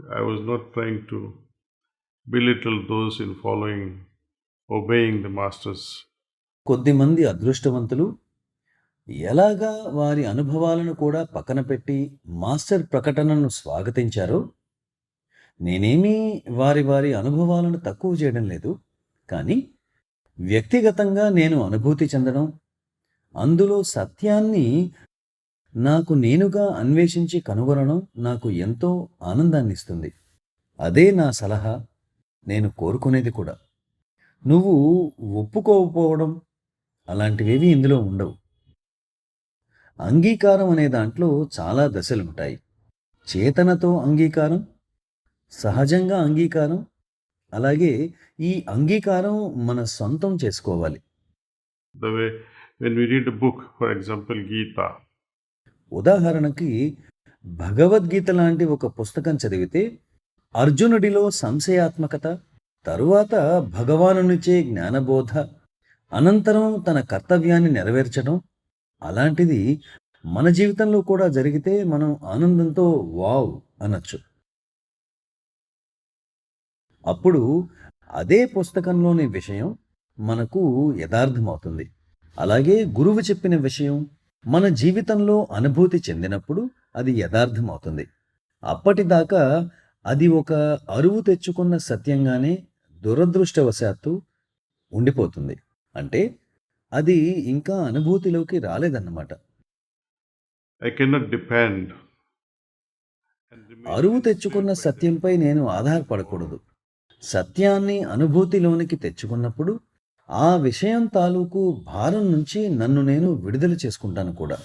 I was not trying to belittle those in following, obeying the masters. కొద్దిమంది అదృష్టవంతులు ఎలాగా వారి అనుభవాలను కూడా పక్కన పెట్టి మాస్టర్ ప్రకటనను స్వాగతించారో, నేనేమీ వారి వారి అనుభవాలను తక్కువ చేయడం లేదు. కానీ వ్యక్తిగతంగా నేను అనుభూతి చెందడం, అందులో సత్యాన్ని నాకు నేనుగా అన్వేషించి కనుగొనడం నాకు ఎంతో ఆనందాన్నిస్తుంది. అదే నా సలహా, నేను కోరుకునేది కూడా. నువ్వు ఒప్పుకోకపోవడం అలాంటివేవీ ఇందులో ఉండవు. అంగీకారం అనే దాంట్లో చాలా దశలుంటాయి. చేతనతో అంగీకారం, సహజంగా అంగీకారం, అలాగే ఈ అంగీకారం మన సొంతం చేసుకోవాలి. The way when we read a book, for example, Gita, ఉదాహరణకి భగవద్గీత లాంటి ఒక పుస్తకం చదివితే అర్జునుడిలో సంశయాత్మకత, తరువాత భగవానునిచే జ్ఞానబోధ, అనంతరం తన కర్తవ్యాన్ని నెరవేర్చడం, అలాంటిది మన జీవితంలో కూడా జరిగితే మనం ఆనందంతో వావ్ అనొచ్చు. అప్పుడు అదే పుస్తకంలోని విషయం మనకు యథార్థమవుతుంది. అలాగే గురువు చెప్పిన విషయం మన జీవితంలో అనుభూతి చెందినప్పుడు అది యథార్థమవుతుంది. అప్పటిదాకా అది ఒక అరువు తెచ్చుకున్న సత్యంగానే దురదృష్టవశాత్తు ఉండిపోతుంది. అంటే అది ఇంకా అనుభూతిలోకి రాలేదన్నమాట. I cannot depend and remain అరువు enslaved తెచ్చుకున్న by them. సత్యంపై నేను ఆధారపడకూడదు. సత్యాన్ని అనుభూతిలోనికి తెచ్చుకున్నప్పుడు ఆ విషయం తాలూకు భారం నుంచి నన్ను నేను విడుదల చేసుకుంటాను కూడా.